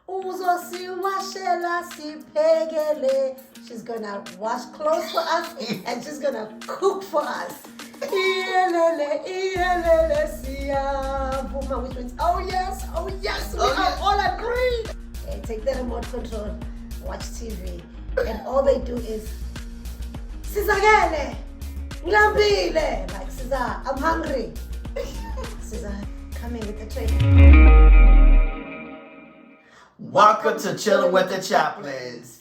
Uzosiwashela siphekele. She's gonna wash clothes for us and she's gonna cook for us. Iyelele, iyelele, siyavuma, which means oh yes, we are all agreed. Okay, take the remote control, watch TV, and all they do is Sizakele, ngilambile, like Siza, I'm hungry. Siza, coming with the train. Welcome to Chilling with the Chaplins.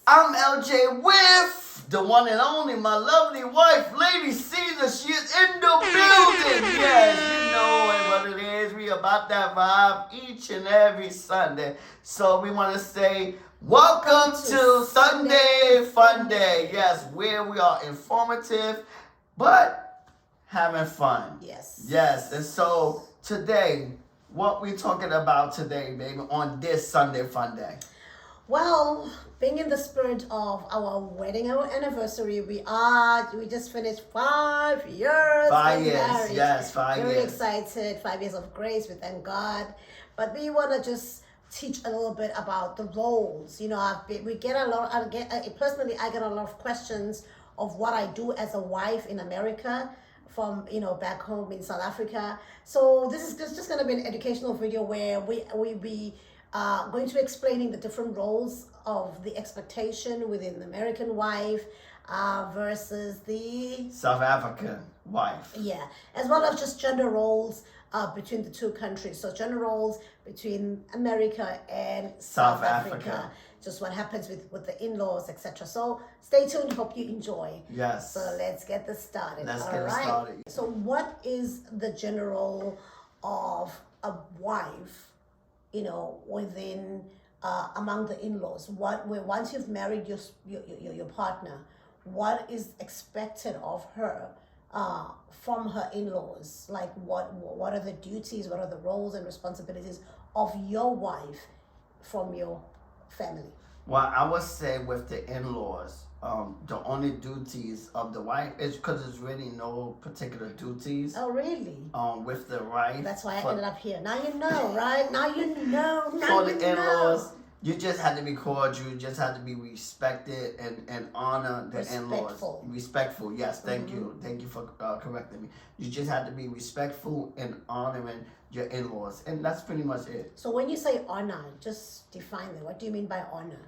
I'm LJ with the one and only, my lovely wife, Lady Caesar. She is in the building. Yes, you know what it is. We about that vibe each and every Sunday. So we want to say welcome to Sunday Funday. Yes, where we are informative, but having fun. Yes. Yes, and so today, what we talking about today, baby, on this Sunday Funday? Well, being in the spirit of our wedding, our anniversary, we just finished 5 years. 5 years, marriage. yes, 5 years. Very excited, 5 years of grace, we thank God. But we want to just teach a little bit about the roles. You know, personally, I get a lot of questions of what I do as a wife in America, from back home in South Africa. So this is just going to be an educational video where we be going to be explaining the different roles of the expectation within the American wife versus the South African wife. Yeah, as well as just gender roles between the two countries. So gender roles between America and South Africa. Just what happens with the in-laws, etc. So stay tuned. Hope you enjoy. Yes. So let's get this started. Let's get it started. So what is the general of a wife, within among the in-laws? Once you've married your partner, what is expected of her from her in-laws? Like what are the duties? What are the roles and responsibilities of your wife from your family? Well, I would say with the in-laws, the only duties of the wife is because there's really no particular duties. Oh, really? With the wife. That's why I ended up here. Now you know, right? Now you know. For the in-laws, you just had to be cordial. You just had to be respected and honor the in-laws. Respectful. Yes, thank you. Thank you for correcting me. You just had to be respectful and honoring your in-laws, and that's pretty much it. So when you say honor, just define it. What do you mean by honor?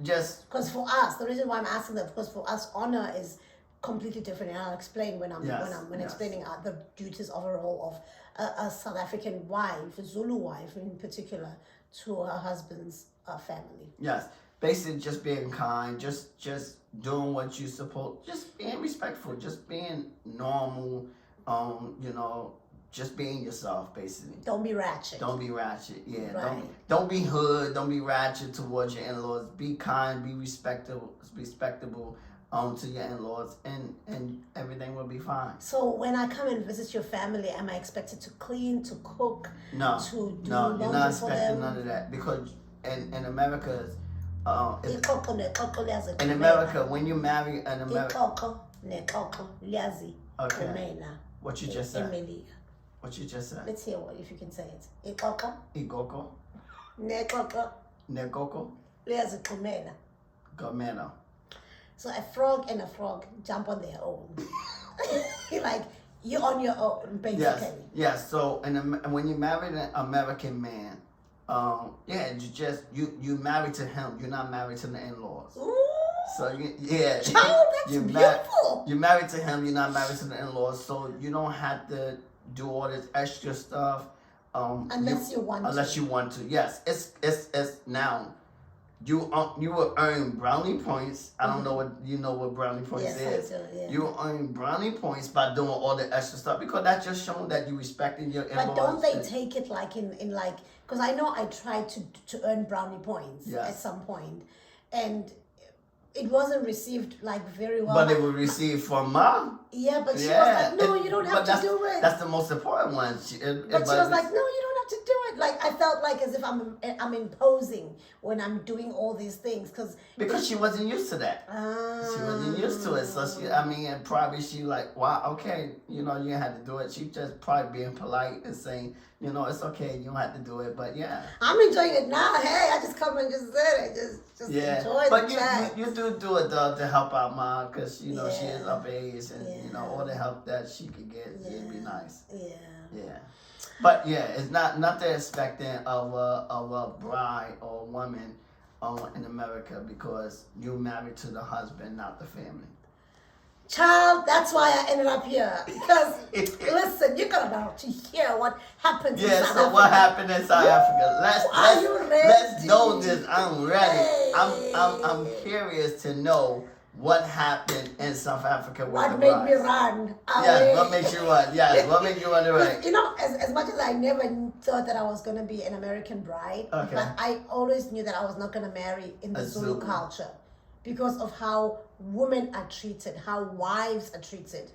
Just because for us, the reason why I'm asking that, because for us, honor is completely different, and I'll explain when I'm explaining the duties of a role of a South African wife, a Zulu wife in particular, to her husband's family. Yes, basically just being kind, just doing what you're supposed, just being respectful, just being normal, just being yourself, basically. Don't be ratchet. Don't be ratchet, yeah. Right. Don't be hood, don't be ratchet towards your in-laws. Be kind, be respectable to your in-laws, and everything will be fine. So when I come and visit your family, am I expected to clean, to cook, no, to do no, you're not expecting them? none of that, because in America, in America, when you marry an American, okay, what you just said? What you just said? Let's hear if you can say it. Ikoko. Igoko. Nekoko. Negoko. Liazi kumela. Gomena. So a frog and a frog jump on their own. Like you're on your own, basically. Yes. So when you marry an American man, you married to him. You're not married to the in-laws. Ooh. So Child, that's beautiful. You're married to him. You're not married to the in-laws. So you don't have to do all this extra stuff. Unless you want to. Yes. It's now. You will earn brownie points. I don't know what brownie points is. Yes, I do, yeah. You will earn brownie points by doing all the extra stuff, because that's just showing that you respecting your in-laws. But don't they take it like in like, because I know I tried to earn brownie points at some point, and it wasn't received like very well. But it was received from Mom. Yeah, but she was like, no, you don't have to do it. That's the most important one. But she was like, no, you don't have to do it. Like, I felt like as if I'm imposing when I'm doing all these things. Because she wasn't used to that. She wasn't used to it. So probably she like, wow, okay, you had to do it. She just probably being polite and saying, it's okay, you don't have to do it. But yeah. I'm enjoying it now. Hey, I just come and just sit and just Yeah, enjoy but the chat. you do it though to help out mom because you know she is Yeah. of age and you know all the help that she could get it'd be nice. Yeah. Yeah, but yeah, it's not the expecting of a bride or woman in America because you're married to the husband, not the family. Child, that's why I ended up here. Because, listen, you're going to hear what happened in South so Africa. what happened in South Africa? Let's know this. I'm ready. Hey. I'm curious to know what happened in South Africa with what the made brides. me run? Yes, what makes you run? Yes, what made you run away? You know, as much as I never thought that I was going to be an American bride, Okay. but I always knew that I was not going to marry in the Zulu culture because of how women are treated, how wives are treated.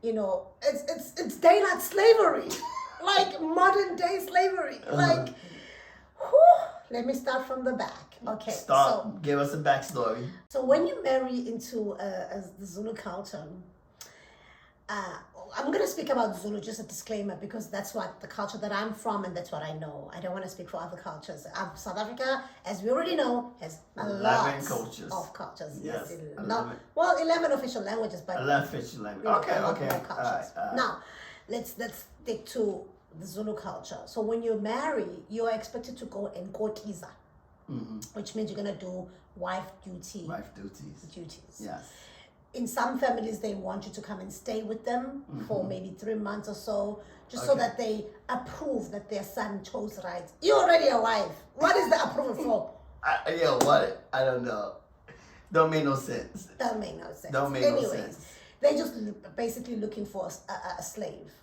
You know, it's daylight slavery, like modern day slavery. Like, let me start from the back. Okay, Give us a backstory. So when you marry into the Zulu culture, I'm going to speak about Zulu, just a disclaimer, because that's what the culture that I'm from and that's what I know. I don't want to speak for other cultures. South Africa, as we already know, has a lot of cultures. Yes. 11 official languages, but 11 official languages. Okay. Cultures. All right. Now, let's stick to the Zulu culture. So when you marry, you are expected to go and kotiza. Which means you're going to do wife duties. Yes. In some families, they want you to come and stay with them for maybe 3 months or so, just so that they approve that their son chose right. You're already a wife. What is the approval for? What? I don't know. Don't make no sense. Anyways, they're just basically looking for a slave.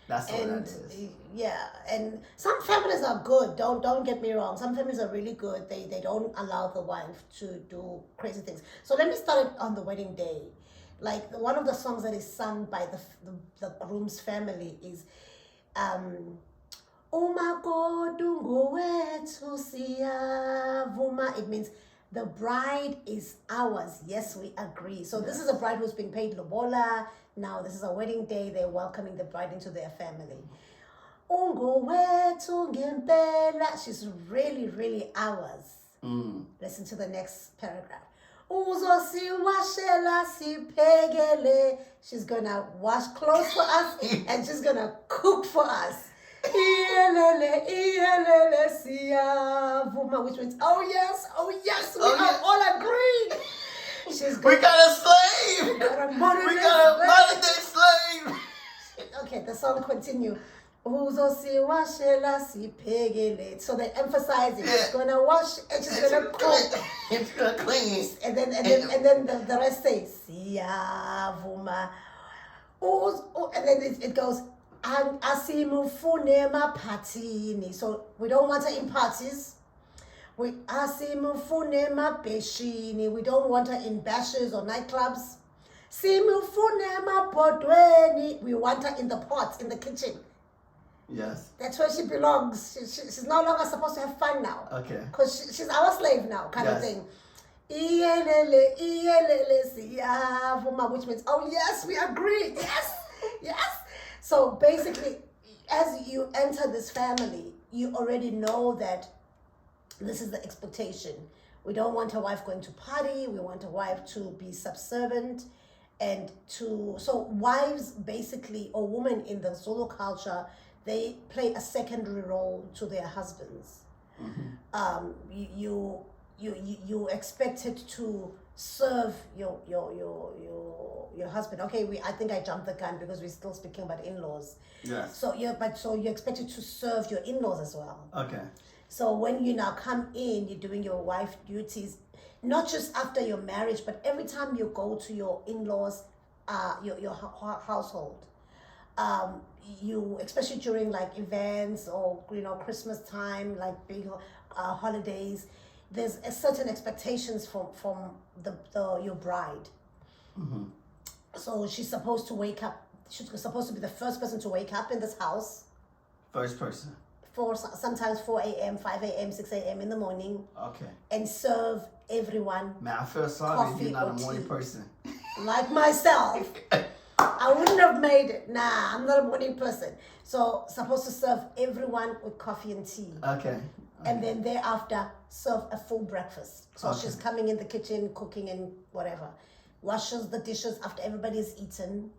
That's what that is. Yeah, and some families are good. Don't get me wrong. Some families are really good. They don't allow the wife to do crazy things. So let me start it on the wedding day. Like one of the songs that is sung by the groom's family is it means the bride is ours. Yes, we agree. So this is a bride who's been paid lobola. Now this is a wedding day. They're welcoming the bride into their family. She's really, really ours. Listen to the next paragraph. She's gonna wash clothes for us and she's gonna cook for us. Which means, oh yes, we are all agreed. We got a slave. We got a modern day slave. Okay, the song continue. So they're emphasizing she's gonna wash and she's gonna cook. She's gonna clean. And then the rest say siyavuma. And then it goes asimufune maphathini. So we don't want her in parties. We asimufune mabheshini. We don't want her in bashes or nightclubs. Simufune mabhodweni. We want her in the pots, in the kitchen. Yes. That's where she belongs. She's no longer supposed to have fun now. Okay. Because she's our slave now, kind of thing. Which means, oh yes, we agree. Yes. So basically, as you enter this family, you already know that this is the expectation. We don't want a wife going to party. We want a wife to be subservient so wives basically, or women in the Zulu culture, they play a secondary role to their husbands. You expected to serve your husband. Okay, I think I jumped the gun because we're still speaking about in-laws. Yes. So you're expected to serve your in-laws as well. Okay. So when you now come in, you're doing your wife duties, not just after your marriage, but every time you go to your in-laws, your household. You, especially during like events or Christmas time, like big holidays, there's a certain expectations from your bride. So she's supposed to wake up. She's supposed to be the first person to wake up in this house. First person. Sometimes 4 a.m., 5 a.m., 6 a.m. in the morning. Okay. And serve everyone. Man, I feel sorry if you're not a morning person. Like myself. I wouldn't have made it. Nah, I'm not a morning person. So supposed to serve everyone with coffee and tea. Okay. and then thereafter serve a full breakfast. So she's coming in the kitchen, cooking and whatever, washes the dishes after everybody's eaten.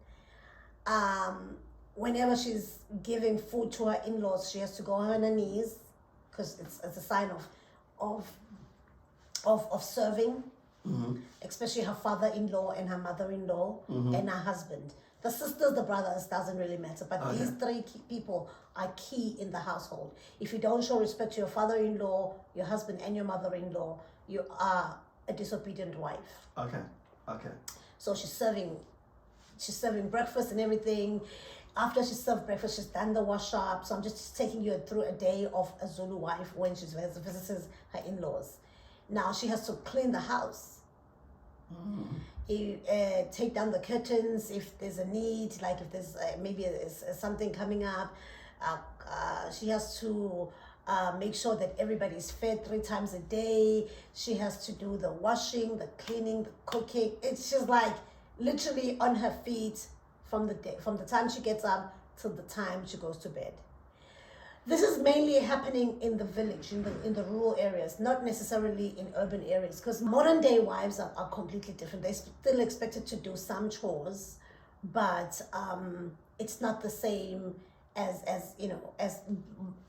Whenever she's giving food to her in-laws, she has to go on her knees because it's a sign of serving, especially her father-in-law and her mother-in-law and her husband. The sisters, the brothers, doesn't really matter, but these three people are key in the household. If you don't show respect to your father-in-law, your husband, and your mother-in-law, you are a disobedient wife. Okay. So she's serving breakfast and everything. After she served breakfast, she's done the wash up. So I'm just taking you through a day of a Zulu wife when she visits her in-laws. Now she has to clean the house. You take down the curtains if there's a need, like if there's maybe something coming up. She has to make sure that everybody's fed 3 times a day. She has to do the washing, the cleaning, the cooking. It's just like literally on her feet from the time she gets up till the time she goes to bed. This is mainly happening in the village, in the rural areas, not necessarily in urban areas, because modern day wives are completely different. They're still expected to do some chores, but it's not the same as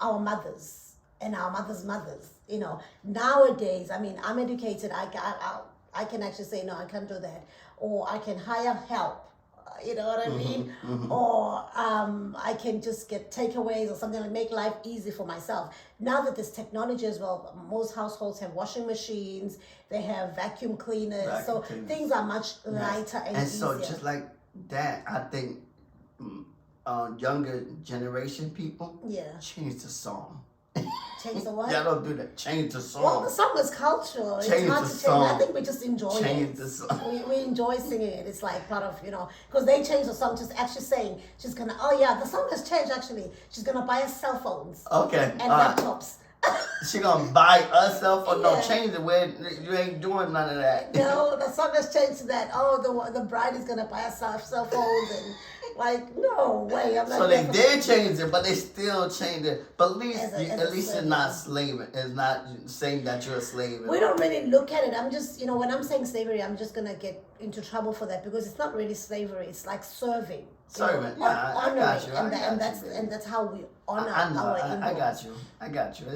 our mothers and our mothers. Nowadays, I mean, I'm educated. I can actually say, no, I can't do that, or I can hire help. You know what I mean? Or I can just get takeaways or something, like make life easy for myself. Now that there's technology as well, most households have washing machines, they have vacuum cleaners, things are much lighter and easier. So just like that, I think younger generation people change the song. Change the what? Y'all don't do that. Change the song. Well, the song is cultural. It's hard to change. I think we just enjoy it. Change the song. We enjoy singing it. It's like part of, because they changed the song, just actually saying, she's going to, the song has changed actually. She's going to buy us cell phones. Okay. And laptops. She going to buy us cell phone? No, change it where you ain't doing none of that. No, the song has changed to that. Oh, the bride is going to buy us cell phones and... Like, no way. I'm not. So they did change it, but they still changed it. But at least you're not slaving. It's not saying that you're a slave. We don't really look at it. I'm just, when I'm saying slavery, I'm just going to get into trouble for that because it's not really slavery. It's like serving. Serving. I got you. And that's how we honor our in-laws. I got you.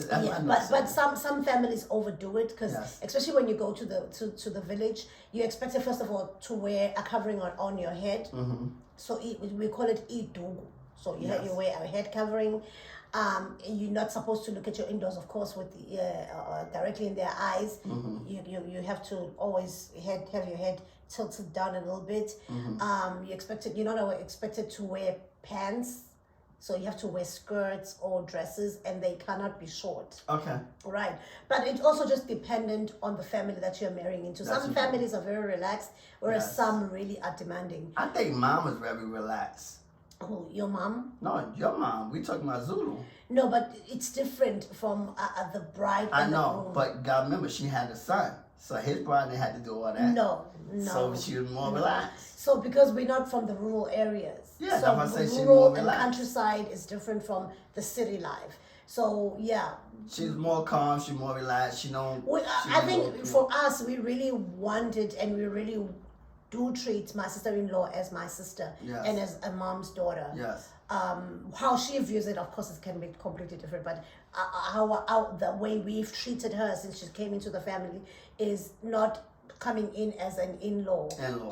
But some families overdo it because especially when you go to the village, you're expected first of all to wear a covering on your head. So we call it idugu. So you wear a head covering. You're not supposed to look at your in-laws, of course, with directly in their eyes. You have to always have your head tilted down a little bit. You're not expected to wear pants. So you have to wear skirts or dresses, and they cannot be short. Okay. Right. But it's also just dependent on the family that you're marrying into. Some families are very relaxed, whereas some really are demanding. I think mom is very relaxed. Oh, your mom? No, your mom. We talking about Zulu. No, but it's different from the bride. I know, but God, remember, she had a son. So his bride didn't have to do all that. No. So she was more relaxed. So because we're not from the rural areas. Yeah, so that's why I say she's rural more and relaxed. countryside is different from the city life. So yeah. She's more calm. She's more relaxed. I think for us, we really wanted and we really do treat my sister-in-law as my sister and as a mom's daughter. Yes. How she views it, of course, it can be completely different. But the way we've treated her since she came into the family is not coming in as an in-law.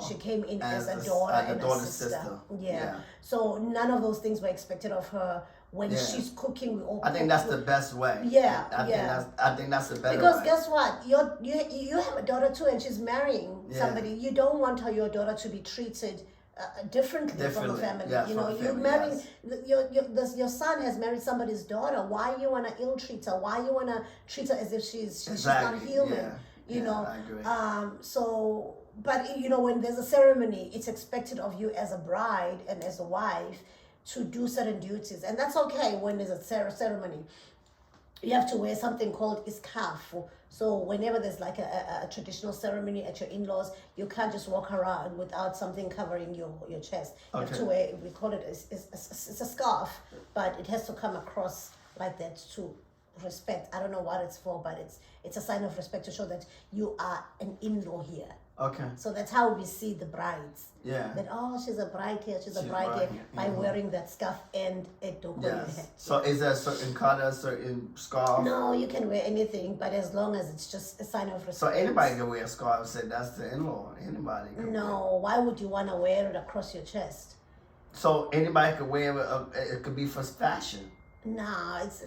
She came in as a daughter and a sister. Yeah. So none of those things were expected of her. When she's cooking, we all. I think that's the best way. Yeah. I think that's the better because way. Guess what? You have a daughter too, and she's marrying somebody. You don't want your daughter to be treated differently from the family. Yeah, you're marrying your son has married somebody's daughter. Why you wanna ill treat her? Why you wanna treat her as if she's not human? I agree. But when there's a ceremony, it's expected of you as a bride and as a wife to do certain duties, and that's okay when there's a ceremony. You have to wear something called iskafu. So whenever there's like a traditional ceremony at your in-laws, you can't just walk around without something covering your chest. You have to wear, we call it, it's a scarf, but it has to come across like that to respect. I don't know what it's for, but it's a sign of respect to show that you are an in-law here. Okay. So that's how we see the brides. Yeah. That, oh, she's a bride here, she's a bride here, by wearing that scarf and a doko in her head. So is there a certain color, certain scarf? No, you can wear anything, but as long as it's just a sign of respect. So anybody can wear a scarf and say that's the in-law. Anybody can No, why would you want to wear it across your chest? So anybody could wear it. It could be for fashion. Nah, it's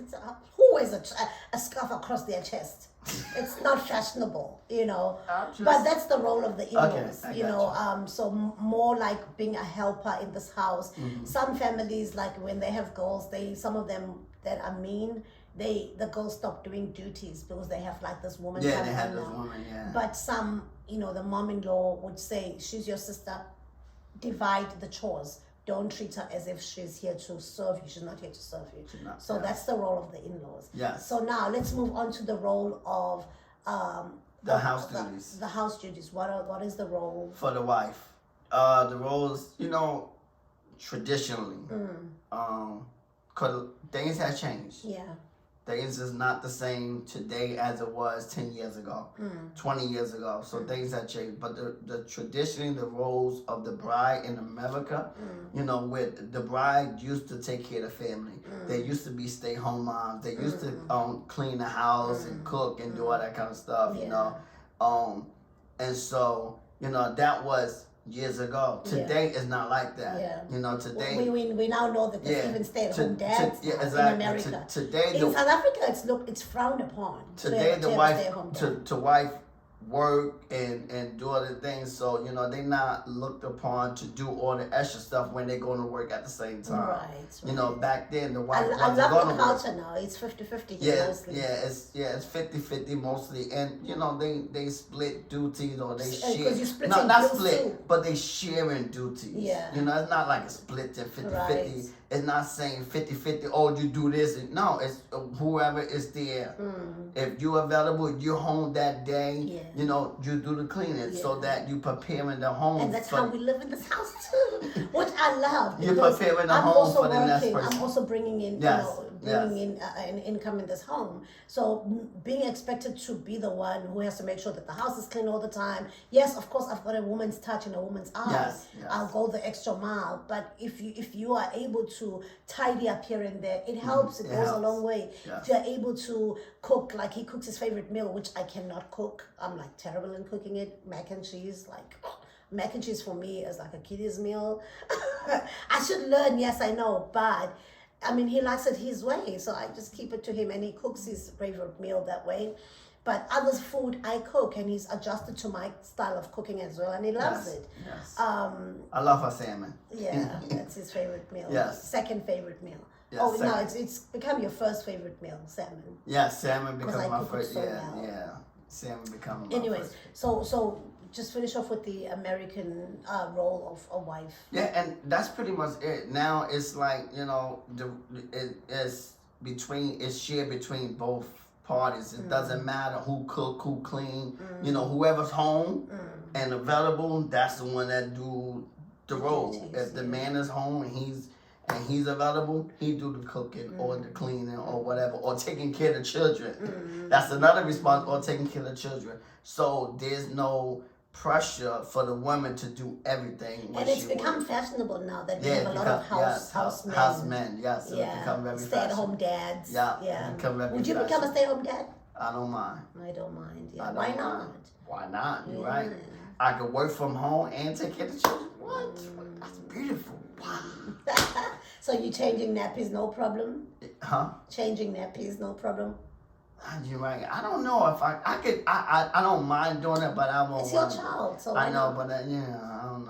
who wears a scarf across their chest? It's not fashionable, you know. But that's the role of the in-laws, Okay, you know. So more like being a helper in this house. Mm-hmm. Some families, like when they have girls, some of them that are mean, the girls stop doing duties because they have like this woman. Yeah, they have this woman. Yeah. But some, you know, the mom-in-law would say, she's your sister. Divide the chores. Don't treat her as if she's here to serve you. She's not here to serve you. So that's the role of the in-laws. Yes. So now let's move on to the role of the house duties. The house duties. What is the role for the wife? The roles, you know, traditionally, 'cause things have changed. Yeah. Things is not the same today as it was 10 years ago, 20 years ago. So things have changed. But the traditionally, the roles of the bride in America, you know, with the bride used to take care of the family. They used to be stay-home moms. They used to clean the house and cook and do all that kind of stuff, you know. And so, you know, that was years ago. Today is not like that. Yeah. You know, today we now know that there's even stay-at-home dads in America. Today in South Africa, it's frowned upon. Today the wife to wife work and do other things, so you know they not looked upon to do all the extra stuff when they're going to work at the same time. Right. You know, back then the wife wasn't going to work. I love the culture now. It's 50-50 here mostly. It's 50-50 mostly, and you know they split duties or they share. No, not split, but they sharing duties. Yeah. You know, it's not like a split to 50-50. It's not saying 50-50. Oh, you do this. No, it's whoever is there. If you're available, you're home that day. Yeah. You know, you do the cleaning so that you preparing the home. And that's how we live in this house too, which I love. You're preparing the home for the next person. I'm also bringing in, in an income in this home. So being expected to be the one who has to make sure that the house is clean all the time. Yes, of course, I've got a woman's touch and a woman's eye. Yes. I'll go the extra mile. But if you are able to tidy up here and there, it helps. It goes a long way. Yes. If you're able to cook, like he cooks his favorite meal, which I cannot cook. I'm like terrible in cooking it. Mac and cheese, mac and cheese for me is like a kiddies meal. I should learn, yes, I know, but I mean, he likes it his way, so I just keep it to him, and he cooks his favorite meal that way. But others' food I cook, and he's adjusted to my style of cooking as well, and he loves it. Yes. I love her salmon. Yeah, that's his favorite meal. Yes. Second favorite meal. Yes, oh no, it's become your first favorite meal, salmon. Yeah, salmon becomes my first. Salmon become. Anyways, so just finish off with the American role of a wife. Yeah, and that's pretty much it. Now it's like, you know, it's shared between both parties. It doesn't matter who cook, who clean. You know, whoever's home and available, that's the one that do the role. If the man is home and he's available, he do the cooking or the cleaning or whatever, or taking care of the children. That's another response, or taking care of the children. So there's no pressure for the woman to do everything. And it's become fashionable now that we have a lot of housemen. Housemen, yes. Yeah. It's become very stay-at-home dads. Yeah. Would you become a stay-at-home dad? I don't mind. I don't mind. Yeah. Why not? Why not? You're right. I could work from home and take care of the children. What? That's beautiful. Wow. So you changing nappies, no problem? Huh? Changing nappies, no problem? You're right. I don't know if I could. I don't mind doing it, but I won't. It's your child, so I know, but I don't know.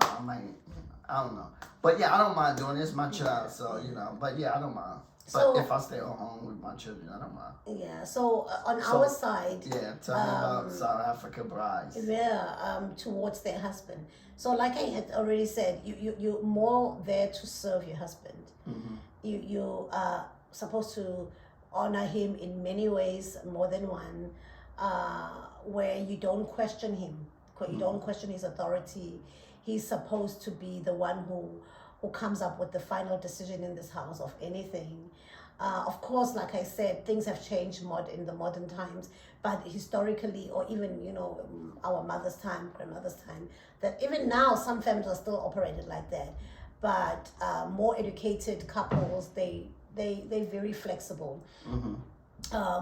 I don't know. But yeah, I don't mind doing it. It's my child, so you know. But yeah, I don't mind. But if I stay at home with my children, I don't mind. Yeah. So on our side. Yeah. Tell me about South African brides. Yeah. Towards their husband. So like I had already said, you're more there to serve your husband. Mm-hmm. You are supposed to honor him in many ways, more than one, where you don't question him. You don't question his authority. He's supposed to be the one who comes up with the final decision in this house of anything. Of course, like I said, things have changed in the modern times, but historically, or even, our mother's time, grandmother's time, that even now some families are still operated like that. But more educated couples, they're very flexible.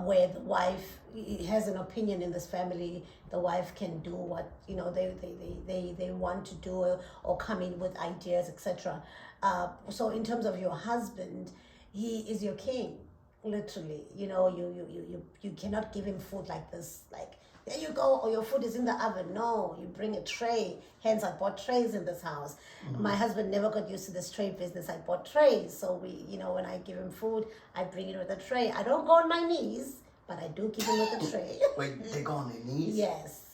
Where the wife has an opinion in this family, the wife can do what they want to do, or come in with ideas, etc. So in terms of your husband, he is your king, literally. You cannot give him food like this, like, there you go, or your food is in the oven. No, you bring a tray. Hence, I bought trays in this house. My husband never got used to this tray business. I bought trays. So when I give him food, I bring it with a tray. I don't go on my knees, but I do give him with a tray. Wait, they go on their knees? Yes.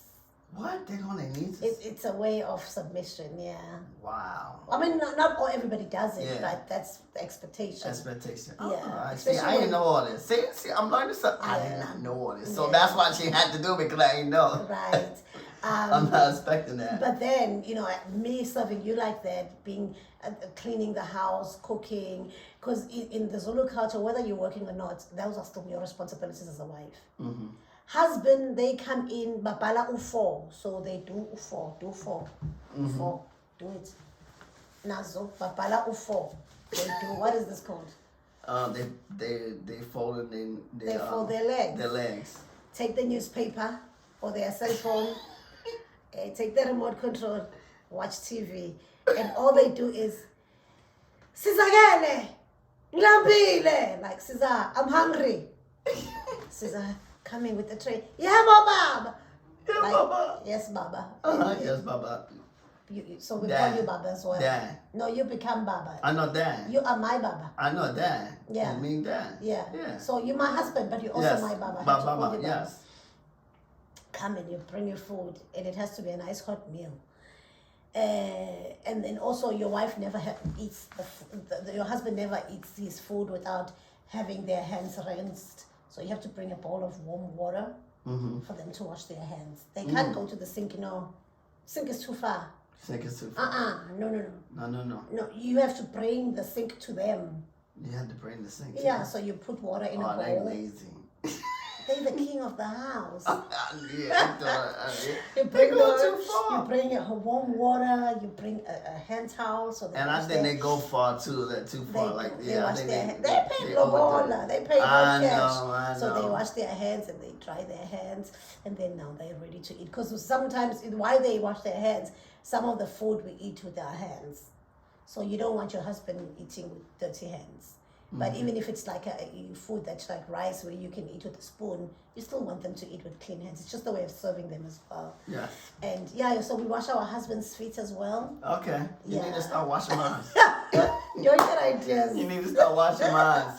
What? They go on their knees? It's a way of submission, yeah. Wow. I mean, not all everybody does it, but that's the expectation. Expectation. Yeah. See, I didn't know all this. See, I'm learning something. I did not know all this. So that's why she had to do it, because I didn't know. Right. I'm not expecting that. But then, me serving you like that, being cleaning the house, cooking, because in the Zulu culture, whether you're working or not, those are still your responsibilities as a wife. Husband, they come in, babala ufo, so they do ufo, ufo, do it. Nazo, babala ufo, they do. What is this called? They fold in they fold their legs. Their legs. Take the newspaper or their cell phone, take the remote control, watch TV, and all they do is, Sizagele, ngilambile, like, Siza, I'm hungry. Siza, coming with the tray. Yeah, Baba. Yeah, like, Baba. Yes, Baba. Yes, Baba. So we Dad. call you Baba as well. Dad. No, you become Baba. I know Dad. You are my Baba. I know Dad. Yeah. You mean Dad? Yeah. Yeah. So you're my husband, but you're also Yes. my Baba. Baba, yes. Come and you bring your food, and it has to be a nice hot meal. And then also your wife never eats your husband never eats his food without having their hands rinsed. So you have to bring a bowl of warm water for them to wash their hands. They can't go to the sink. Sink is too far. Sink is too far. No. No, you have to bring the sink to them. You have to bring the sink. Yeah, so you put water in a bowl. They're lazy. They're the king of the house. Yeah, You bring too far. You bring warm water. You bring a hand towel. So And I think they go far too. They're too far. They wash their hands. They pay lobola. They pay I cash. know. So they wash their hands and they dry their hands, and then now they're ready to eat. Because sometimes while they wash their hands, some of the food we eat with our hands. So you don't want your husband eating with dirty hands. But even if it's like a food that's like rice where you can eat with a spoon, you still want them to eat with clean hands. It's just the way of serving them as well. Yeah. And so we wash our husband's feet as well. Okay. You need to start washing mine. You're good ideas. You need to start washing mine.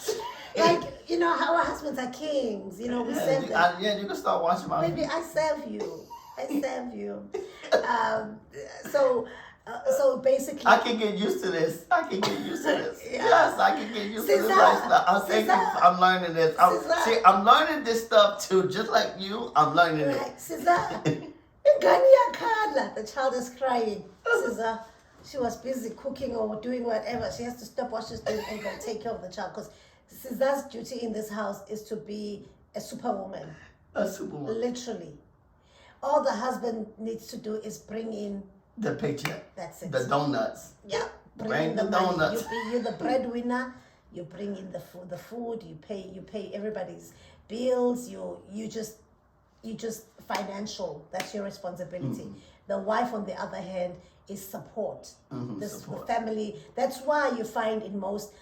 Like, our husbands are kings. We serve them. You can start washing mine. Baby, I serve you. So basically, I can get used to this. Yeah. Yes, I can get used to this lifestyle. I'm learning this. I'm learning this stuff too, just like you. I'm learning it. Right, Caesar. The child is crying. Caesar, she was busy cooking or doing whatever. She has to stop what she's doing and go take care of the child, because Caesar's duty in this house is to be a superwoman. A superwoman. Literally. All the husband needs to do is bring in the picture. That's it. The donuts. Yeah. Bring the donuts. You're the breadwinner. You bring in the food. You pay everybody's bills. You just financial. That's your responsibility. The wife, on the other hand, is support. This support. The family. That's why you find in most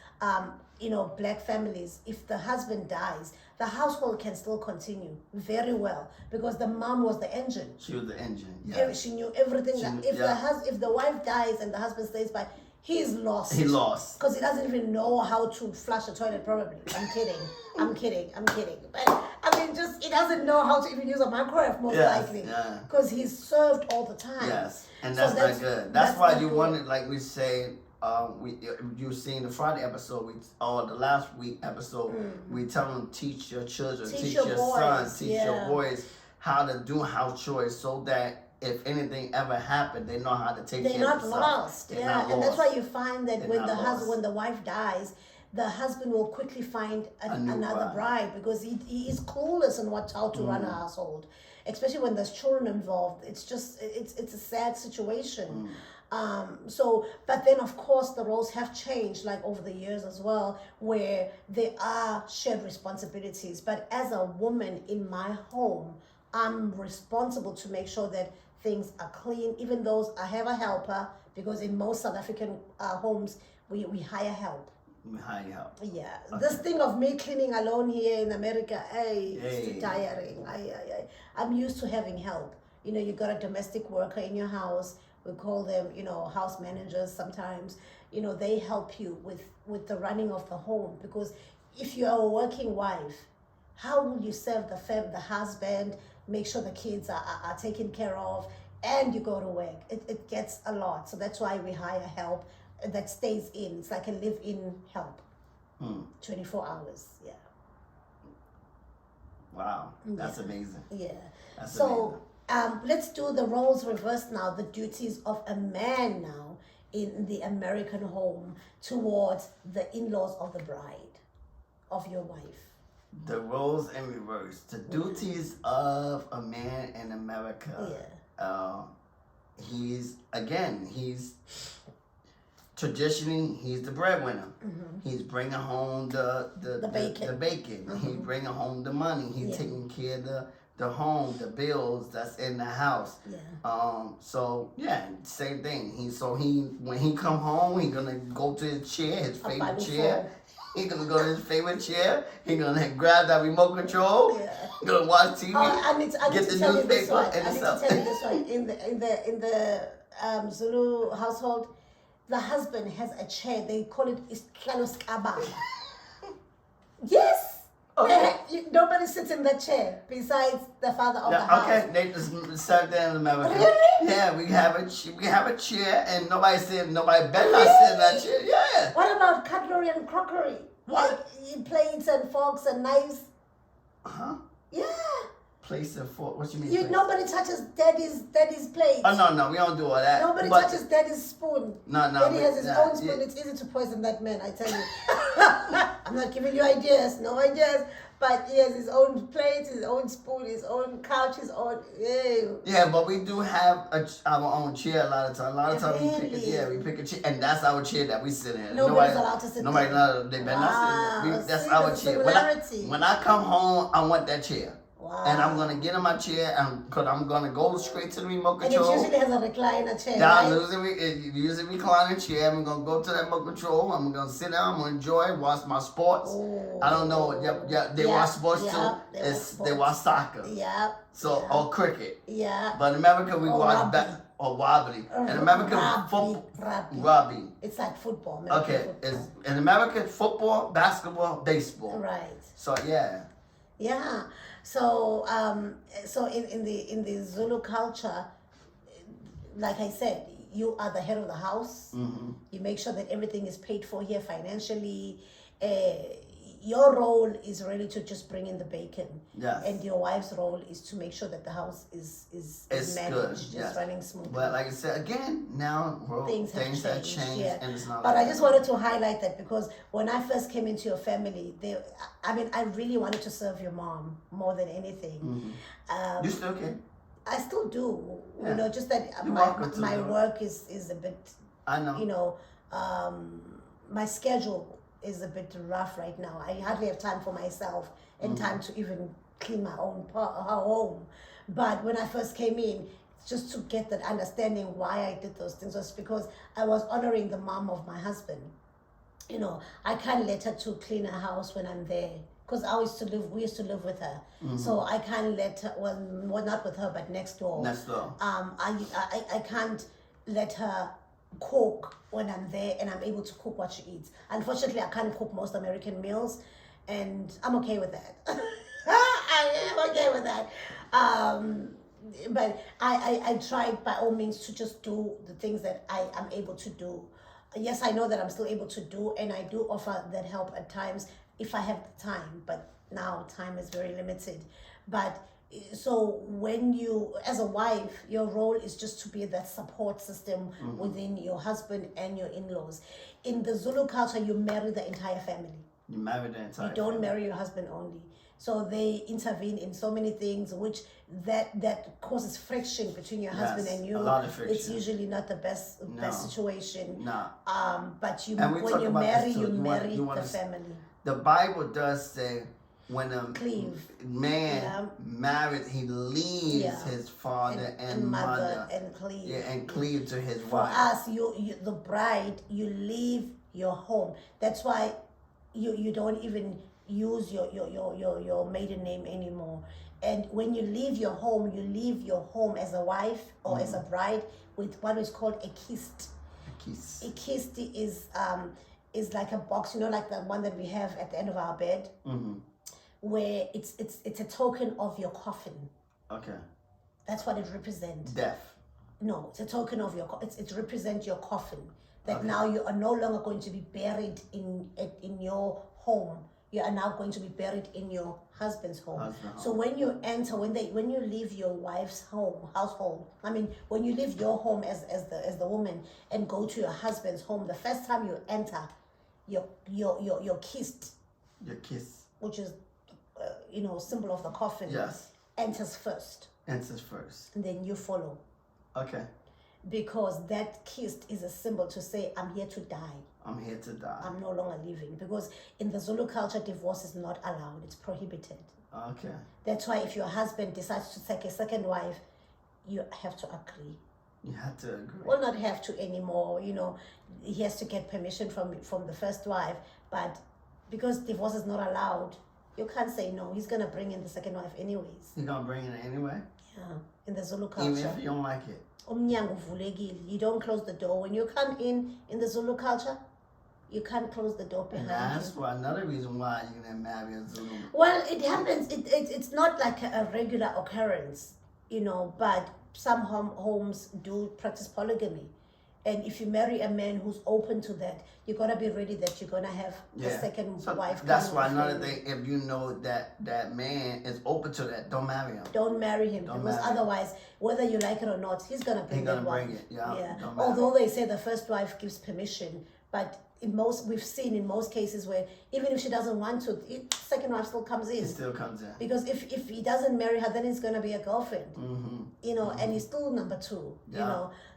black families, if the husband dies, the household can still continue very well, because the mom was the engine. She was the engine. Yeah. She knew everything. If the wife dies and the husband stays by, he's lost. He lost. Because he doesn't even know how to flush a toilet, probably. I'm kidding. But he doesn't know how to even use a microwave, most likely. Yeah. Because he's served all the time. Yes. And that's not good. That's why you wanted, like we say, you seen the Friday episode, or the last week episode, we tell them, teach your children, teach your sons, teach your boys how to do house chores, so that if anything ever happened, they know how to take care of themselves. They're not lost. And that's why you find that when the wife dies, the husband will quickly find another bride. bride because he is clueless on how to run a household, especially when there's children involved. It's just it's a sad situation. So, but then of course the roles have changed like over the years as well, where there are shared responsibilities. But as a woman in my home, I'm responsible to make sure that things are clean, even though I have a helper, because in most South African homes, we hire help. We hire help. Yeah. Okay. This thing of me cleaning alone here in America, it's too Hey. tiring. I'm used to having help. You know, you got a domestic worker in your house. We call them, you know, house managers sometimes. You know, they help you with the running of the home, because if you are a working wife, how will you serve the husband, make sure the kids are taken care of, and you go to work? It gets a lot. So that's why we hire help that stays in. It's like a live-in help. 24 hours. Yeah. Wow. That's amazing. Yeah. That's So let's do the roles reversed now, the duties of a man now in the American home towards the in-laws of the bride, of your wife. The roles in reverse. The duties of a man in America. Yeah. He's traditionally he's the breadwinner. He's bringing home the bacon. He's bringing home the money. He's taking care of the home, the bills that's in the house. Yeah. So yeah, same thing. When he come home, he gonna go to his chair, his favorite chair. He gonna go to his favorite chair. He gonna grab that remote control. Yeah. Gonna watch TV. I need get to the tell you this newspaper one. and I need to tell you this one. In the Zulu household, the husband has a chair. They call it iskaloskaba. Yes. Okay. Nobody sits in that chair besides the father of the house. Okay, they just sat there in America. Really? Yeah, we have a chair, and nobody better not sit in that chair. Yeah. What about cutlery and crockery? What? Like plates and forks and knives? Huh? Yeah. Place and fork. What you mean? Nobody touches daddy's plate. Oh no, we don't do all that. Nobody touches daddy's spoon. No. Daddy has his own spoon. It's easy to poison that man, I tell you. I'm not giving you ideas, no ideas. But he has his own plate, his own spoon, his own couch, his own. Yeah, but we do have our own chair a lot of times. A lot of times Really? we pick a chair, and that's our chair that we sit in. Nobody's allowed to sit Nobody, there. they better not sit in. That's See, our there's a chair. similarity. When I come home, I want that chair. Wow. And I'm gonna get in my chair, and cause I'm gonna go straight to the remote And it control. usually has a recliner chair, Down, right? usually recliner chair. I'm gonna go to that remote control. I'm gonna sit down. I'm gonna enjoy, watch my sports. Oh. I don't know. They watch sports too. They watch soccer. Yeah. So or cricket. Yeah. But in America we watch wobbly. In America rugby. It's like football. Okay. Football. In America football, basketball, baseball. Right. So yeah. Yeah. So in the Zulu culture, like I said, you are the head of the house. You make sure that everything is paid for here financially. Your role is really to just bring in the bacon. Yes. And your wife's role is to make sure that the house is managed, just running smoothly. But like I said, again, now things have changed, yeah. and it's not. But like I just wanted to highlight that because when I first came into your family, I really wanted to serve your mom more than anything. You still can. I still do, Yeah. Just that my work is a bit. I know. My schedule is a bit rough right now. I hardly have time for myself and time to even clean my own home. But when I first came in, just to get that understanding why I did those things was because I was honoring the mom of my husband. I can't let her to clean her house when I'm there. Because we used to live with her. So I can't let her, well, not with her, but next door. Next door. I can't let her cook when I'm there and I'm able to cook what she eats. Unfortunately, I can't cook most American meals, and I'm okay with that. I am okay with that. But I tried by all means to just do the things that I am able to do. Yes, I know that I'm still able to do, and I do offer that help at times if I have the time, but now time is very limited. But so when you, as a wife, your role is just to be that support system within your husband and your in-laws. In the Zulu culture, you marry the entire family. You marry the entire You don't family. marry your husband only. So they intervene in so many things, which that causes friction between your husband and you. A lot of friction. It's usually not the best situation. No. But you, And we when talk you about marry, this too. you You marry wanna the family. The Bible does say when a Cleave. man married, he leaves his father and mother and cleave. Yeah, and cleave to his For wife. us, you the bride, you leave your home. That's why you don't even use your maiden name anymore. And when you leave your home as a wife or as a bride with what is called a kist. A kist is like a box, like the one that we have at the end of our bed, where it's a token of your coffin. Okay. That's what it represents. Death. No, it's a token of it represents your coffin. That now you are no longer going to be buried in your home. You are now going to be buried in your husband's home. So when you enter, when you leave your wife's household, when you leave your home as the woman and go to your husband's home, the first time you enter, your kist, which is symbol of the coffin, enters first. And then you follow. Okay. Because that kist is a symbol to say, I'm here to die. I'm here to die. I'm no longer living. Because in the Zulu culture, divorce is not allowed. It's prohibited. Okay. That's why if your husband decides to take a second wife, you have to agree. You have to agree. Well, not have to anymore. He has to get permission from the first wife. But because divorce is not allowed, you can't say no. He's going to bring in the second wife anyways. He's going to bring it anyway? Yeah, in the Zulu culture. Even if you don't like it? You don't close the door. When you come in the Zulu culture, you can't close the door behind you. And that's another reason why you didn't marry a Zulu. Well, it happens. It's not like a regular occurrence, but some homes do practice polygamy. And if you marry a man who's open to that, you gotta be ready that you're gonna have the second wife. That's why another thing, if you know that man is open to that, don't marry him. Don't marry him, because otherwise, whether you like it or not, he's gonna bring that wife. Yeah. Although they say the first wife gives permission, but we've seen in most cases where even if she doesn't want to, second wife still comes in. It still comes in. Because if he doesn't marry her, then it's gonna be a girlfriend. And he's still number two.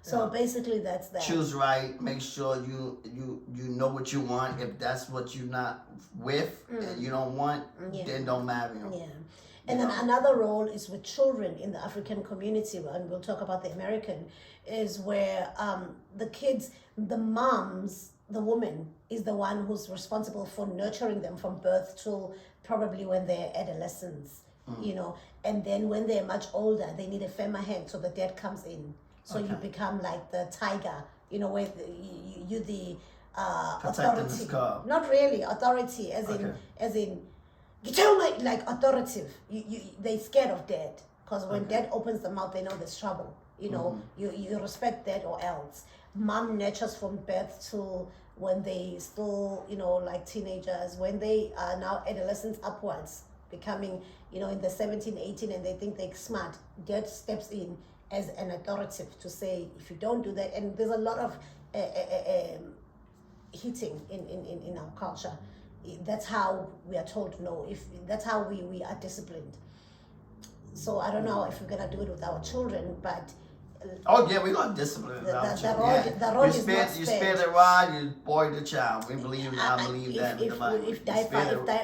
So basically that's that. Choose right. Make sure you know what you want. If that's what you're not with and you don't want, then don't marry him. Yeah. And then another role is with children in the African community, and we'll talk about the American, is where the kids, the moms, the woman is the one who's responsible for nurturing them from birth till probably when they're adolescents, and then when they're much older, they need a firmer hand, so the dad comes in. So you become like the tiger, where you the authority. Not really authority, as in, like authoritative. They scared of dad, because when dad opens the mouth, they know there's trouble. You respect dad or else. Mom nurtures from birth to when they still, like teenagers, when they are now adolescents upwards, becoming, in the 17, 18, and they think they're smart. Dad steps in as an authoritative to say, if you don't do that, and there's a lot of hitting in our culture. That's how we are told no. That's how we are disciplined. So I don't know if we're gonna do it with our children, but we're gonna discipline our children. The road you is not spare the rod, you boy the child. I believe that. If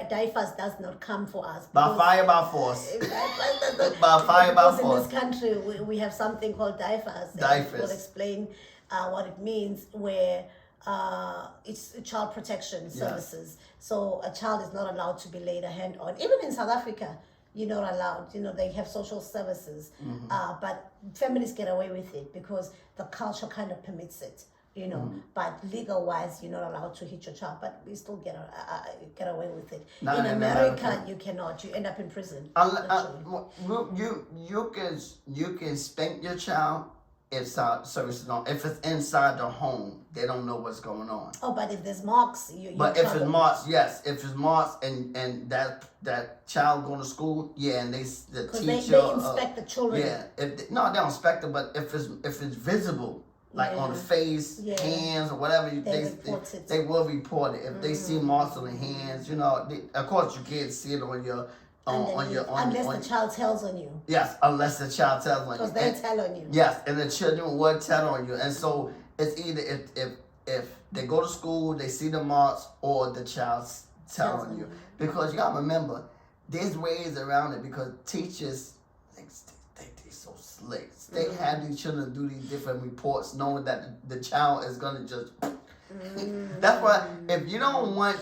DIFAS does not come for us, by fire, by force. By fire, by force. In this country, we have something called DIFAS. We'll explain what it means, where it's child protection services. So a child is not allowed to be laid a hand on. Even in South Africa, you're not allowed. They have social services, but families get away with it because the culture kind of permits it. But legal-wise, you're not allowed to hit your child, but we still get away with it. In America, you cannot. You end up in prison. You can spank your child if services don't. If it's inside the home, they don't know what's going on. Oh, but if there's marks, but if it's marks, yes. If it's marks and that child going to school, yeah, and the teacher they inspect the children. Yeah, they don't inspect them, but if it's visible, like on the face, hands, or whatever, they will report it. If they see marks on the hands, of course you can't see it on your. Unless the child tells on you. Yes, unless the child tells on you. Because they tell on you. Yes, and the children would tell on you. And so it's either if they go to school, they see the marks, or the child tells on you. Because you gotta remember, there's ways around it because teachers they so slick. They have these children do these different reports knowing that the child is gonna just That's why if you don't want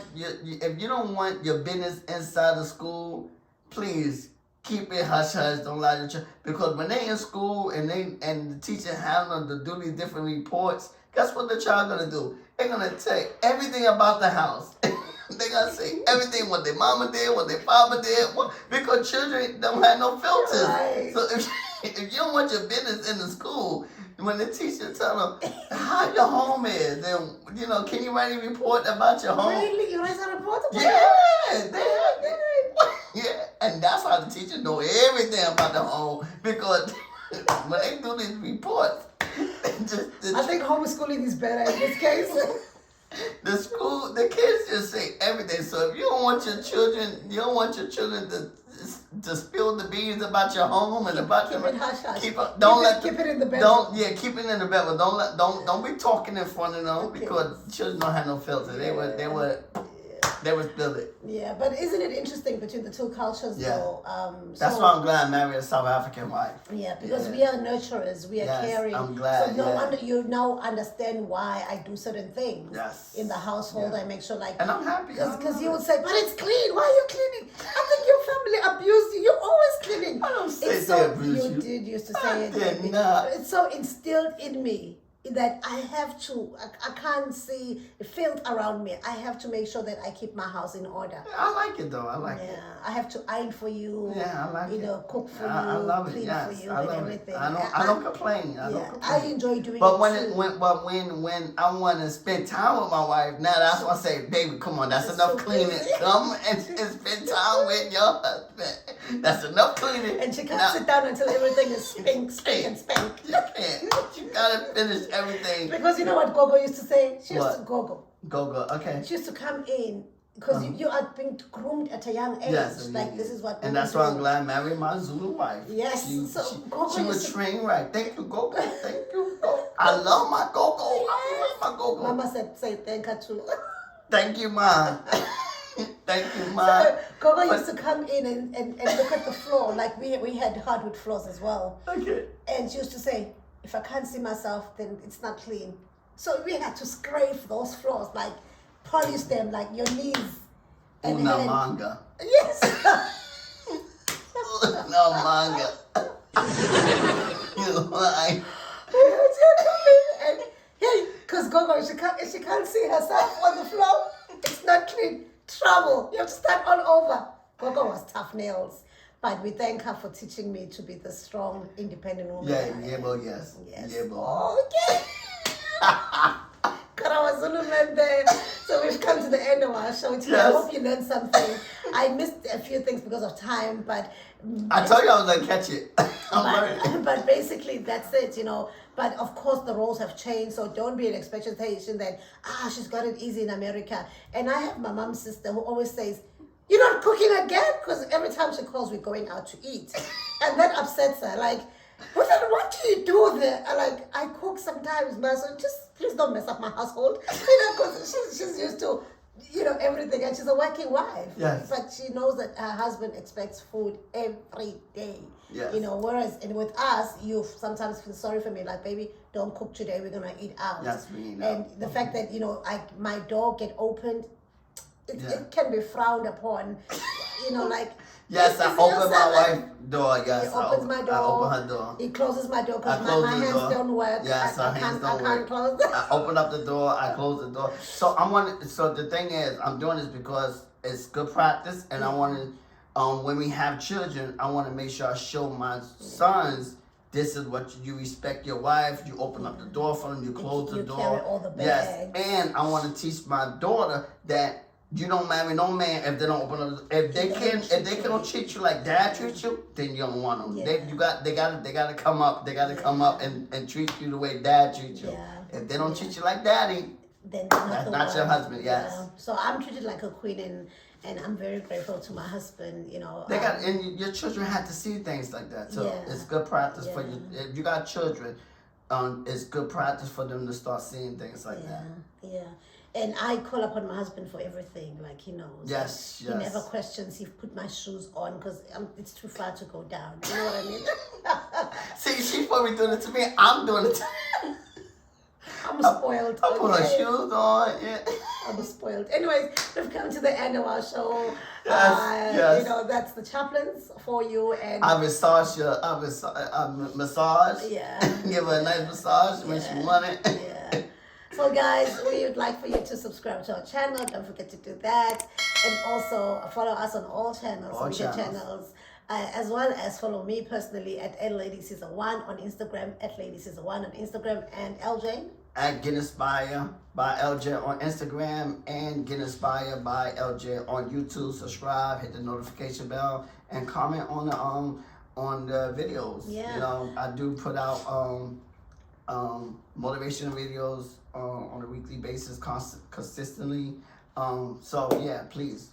your business inside the school, please keep it hush hush. Don't lie to your child, because when they in school and the teacher having them to do these different reports, guess what the child gonna do? They're gonna tell everything about the house. They're gonna say everything what their mama did, what their papa did, because children don't have no filters. Right. So if you don't want your business in the school, when the teacher tell them how your home is, then can you write a report about your home? Really, you write a report about yeah, and that's how the teacher know everything about the home, because when they do these reports, I think homeschooling is better in this case. The kids just say everything. So if you don't want your children to spill the beans about your home and about your keep it in the bedroom. Keep it in the bedroom. Don't be talking in front of them, because children don't have no filter. They would spill it. Yeah, but isn't it interesting between the two cultures though? That's why I'm glad I married a South African wife. Yeah, because we are nurturers, we are caring. I'm glad. So no wonder you now understand why I do certain things in the household. I make sure and I'm happy. Because you would say, but it's clean. Why are you cleaning? I think your family abused you. You're always cleaning. I don't say they abused you. You did used to say it. Did not. It's so instilled in me that I have to, I can't see filth around me. I have to make sure that I keep my house in order. I like it though. I like it. Yeah, I have to iron for you. Yeah, I like it. Cook for you. I love it. Clean for you, I love and everything. It. I don't complain. I don't complain. I enjoy doing but it when I want to spend time with my wife, now that's why I say, baby, come on, that's enough cleaning. Come and spend time with your husband. That's enough cleaning. And she can't sit down until everything is spink and spank. You can't. You gotta finish everything. Because you know what Gogo used to say? She used to Gogo, okay. She used to come in because you are being groomed at a young age. Yes, this is what. And that's why I'm glad I married my Zulu wife. Yes, she was trained right. Thank you, Gogo. Thank you, Gogo. I love my Gogo. I love my Gogo. Mama said, say thank her too. Thank you, Ma. Thank you, Ma. So Gogo used to come in and look at the floor. Like we had hardwood floors as well. Okay. And she used to say, if I can't see myself, then it's not clean. So we had to scrape those floors, like polish them, like your knees. Una manga. Yes. No manga. You lie. And hey, because Gogo, she can't see herself on the floor. It's not clean. Trouble. You have to start all over. Gogo was tough nails. But we thank her for teaching me to be the strong, independent woman. Yes. Okay. God, I was Zulu man there. So we've come to the end of our show today. I hope you learned something. I missed a few things because of time, but I told you I was gonna catch it. but basically that's it, But of course the roles have changed, so don't be an expectation that she's got it easy in America. And I have my mom's sister who always says, "You're not cooking again?" Because every time she calls, we're going out to eat. And that upsets her. Like, what do you do there? I cook sometimes, ma, so just please don't mess up my household. Because she's used to, everything. And she's a working wife. Yes. But she knows that her husband expects food every day. Yes. Whereas, and with us, you sometimes feel sorry for me. Like, baby, don't cook today. We're going to eat out. Yes, we know. And the fact that, my door get opened, it can be frowned upon, Yes, I open my wife's door. Yes, he opens my door. I open her door. He closes my door because my hands don't work. Yes, I can't close them. I open up the door. I close the door. So So the thing is, I'm doing this because it's good practice, and I want to. When we have children, I want to make sure I show my sons This is what you respect your wife. You open up the door for them. You close the door. Carry all the bags. Yes, and I want to teach my daughter that you don't marry no man if they don't open up. If they can't treat you like dad treats you, then you don't want them. Yeah. They gotta come up. They gotta come up and treat you the way dad treats you. Yeah. If they don't treat you like daddy, then that's not your husband. Yes. Yeah. So I'm treated like a queen, and I'm very grateful to my husband. You know, They got, and your children have to see things like that. So it's good practice for you. If you got children, it's good practice for them to start seeing things like that. Yeah. And I call upon my husband for everything, like he knows. Yes, He never questions. He put my shoes on because it's too far to go down. You know what I mean? See, she's probably doing it to me. I'm doing it to I'm spoiled. I put her shoes on. Yeah. I'm spoiled. Anyways, we've come to the end of our show. Yes. You know, that's the Chaplins for you. And I massage massage. Yeah. Give her a nice massage when she want it. Yeah. So guys, we would like for you to subscribe to our channel. Don't forget to do that. And also follow us on all channels, media channels. As well as follow me personally at LadySeason1 on Instagram, at LadySeason1 on Instagram, and LJ. At Get Inspired by LJ on Instagram and Get Inspired by LJ on YouTube. Subscribe, hit the notification bell, and comment on the videos. Yeah. You know, I do put out motivational videos on a weekly basis, consistently. So yeah, please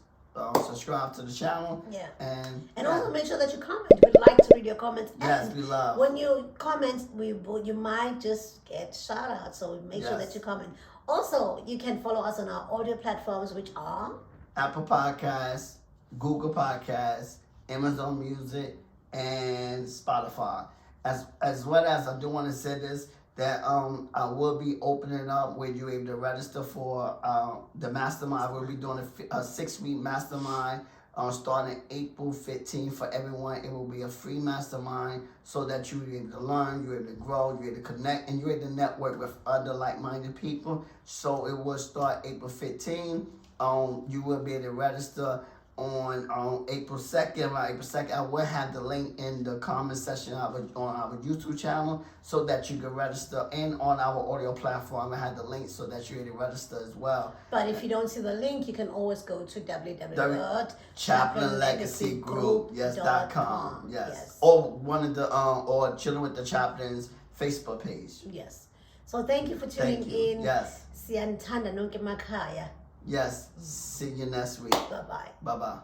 subscribe to the channel. Yeah. And also make sure that you comment. We'd like to read your comments. Yes, and we love. when you comment, you might just get shout out. So make sure that you comment. Also, you can follow us on our audio platforms, which are Apple Podcasts, Google Podcasts, Amazon Music, and Spotify. As well as I do want to say this, that I will be opening up where you're able to register for the mastermind. I will be doing a 6-week mastermind starting April 15th for everyone. It will be a free mastermind so that you're able to learn, you're able to grow, you're able to connect, and you're able to network with other like-minded people. So it will start April 15th. You will be able to register on April 2nd. Around April 2nd, I will have the link in the comment section on our YouTube channel so that you can register, and on our audio platform, I have the link so that you're able to register as well. But if you don't see the link, you can always go to www.chaplinlegacygroup.com. Yes. Or one of the or Chilling with the Chaplins Facebook page. Yes. So thank you for tuning in. Yes. Siyanthanda nonke emakhaya. Yes. See you next week. Bye-bye. Bye-bye.